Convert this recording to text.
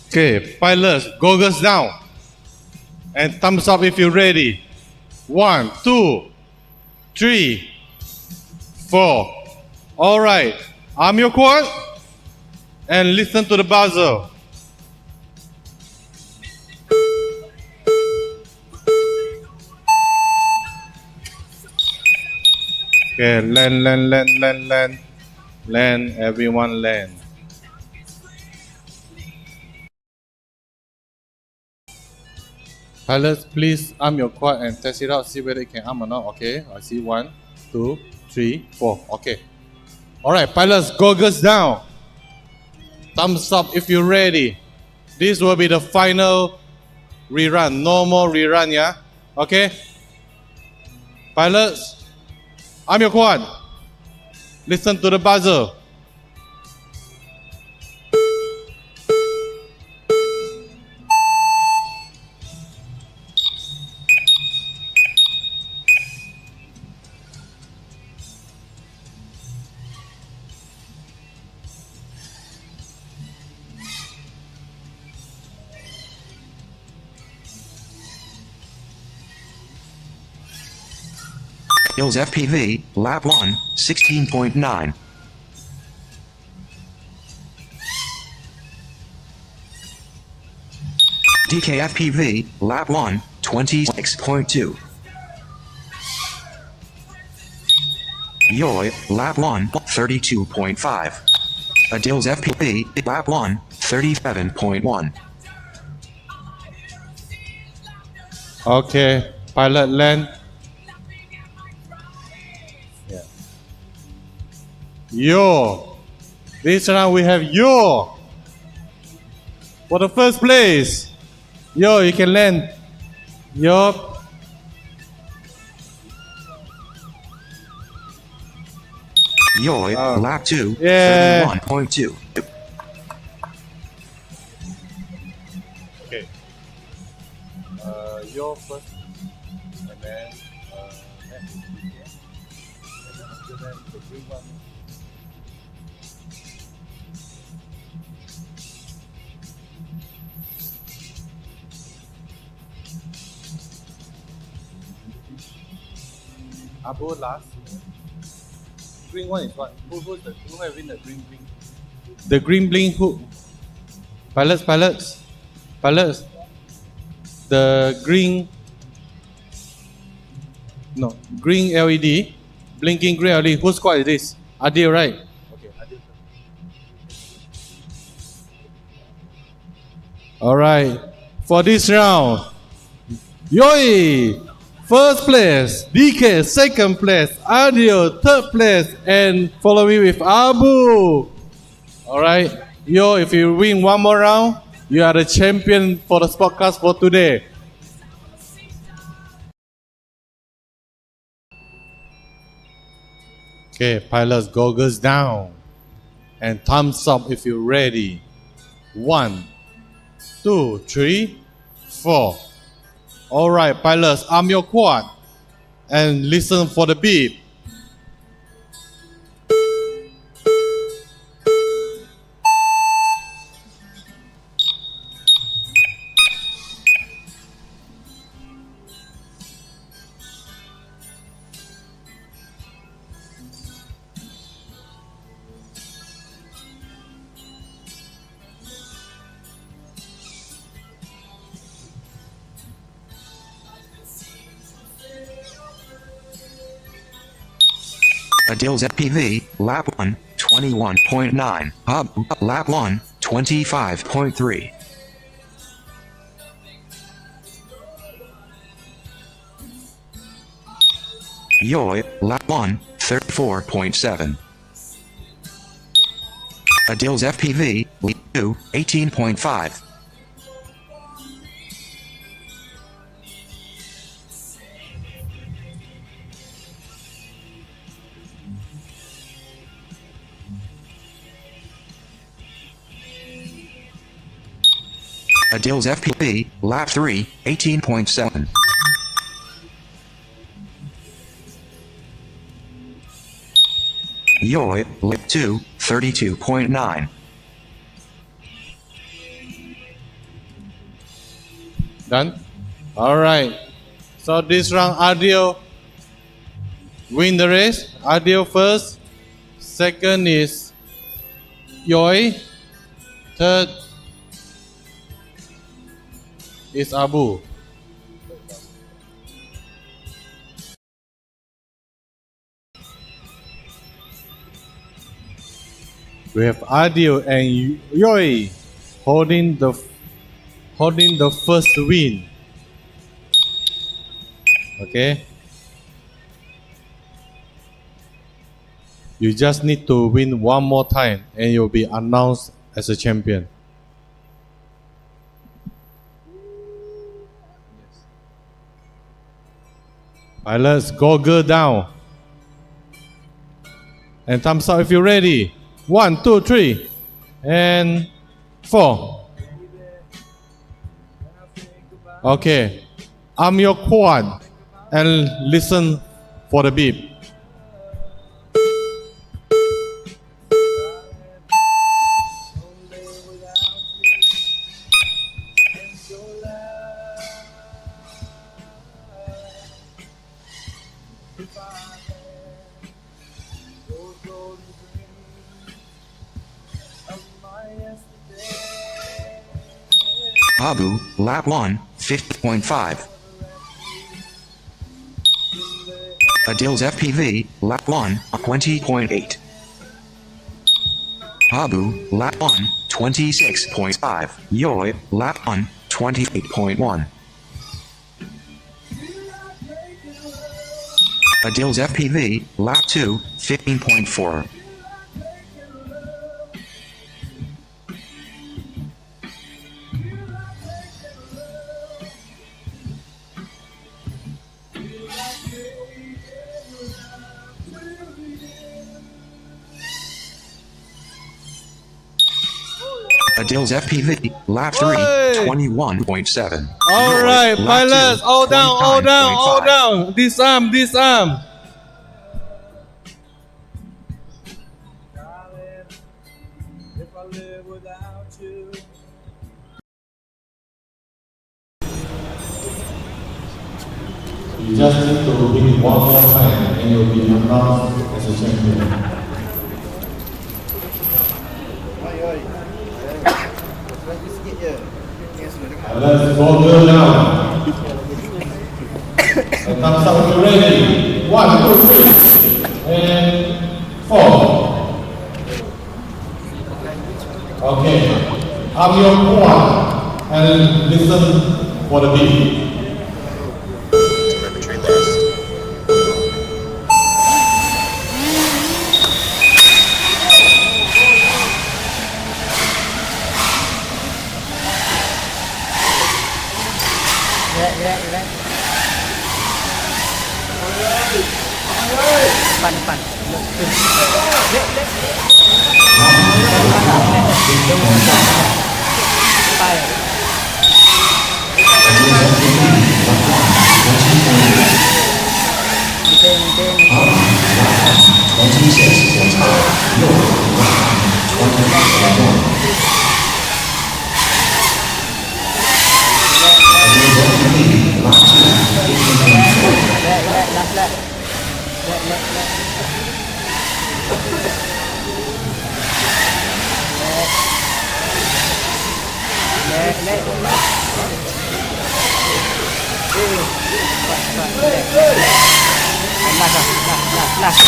Okay, pilots, goggles down. And thumbs up if you're ready. 1, 2, 3, 4. All right, arm your quad and listen to the buzzer. Okay, land, everyone land. Pilots, please arm your quad and test it out, see whether it can arm or not. Okay, I see 1, 2, 3, 4. Okay. All right, pilots, goggles down. Thumbs up if you're ready. This will be the final rerun. No more rerun, yeah? Okay? Pilots, arm your quad. Listen to the buzzer. ELRS FPV, lap 1, 16.9. DKFPV, lap 1, 26.2. YOI, lap 1, 32.5. ELRS FPV, lap 1, 37.1. Okay, pilot land. Yeah. Yo. This round we have Yo. For the first place. Yo, you can land. Yo. YOI, lap 2, Yeah. 31.2. Okay. Yo first. And then next. And then after that, the green one. Abo last. Green one is what? Who's who having the green bling? The green bling who? Pilots. The green. No, green LED. Blinking green LED. Whose squad is this? Adil, right? Okay, Adil. Alright. For this round. Yoi! First place, DK, second place, Adil, third place, and follow me with Abu. Alright, Yo, if you win one more round, you are the champion for the podcast for today. Okay, pilots, goggles down. And thumbs up if you're ready. 1, 2, 3, 4. Alright, pilots, arm your quad and listen for the beep. ELRS FPV, lap 1, 21.9. Lap 1, 25.3. YOI, lap 1, 34.7. ELRS FPV, lap 2, 18.5. ELRS FPV, lap 3, 18.7. YOI, lap 2, 32.9. Done? Alright. So this round, Adil win the race. Adil first. Second is Yoi. Third is Abu. We have Adil and Yoi holding the first win. Okay. You just need to win one more time and you'll be announced as a champion. Pilots, goggle down. And thumbs up if you're ready. 1, 2, 3, and 4. Okay. Arm your quad and listen for the beep. Abu, lap 1, 50.5. Adil's FPV, lap 1, 20.8. Abu, lap 1, 26.5. Yoi, lap 1, 28.1. Adil's FPV, lap 2, 15.4. Adil's FPV, lap 3, 21.7. Alright, pilots, all down. Disarm. You just need to win one more time and you'll be announced as a champion. Let's go down. And thumbs up when you're ready. 1, 2, 3, and 4. Okay. Arm your quad and listen for the beat. Depan. Last.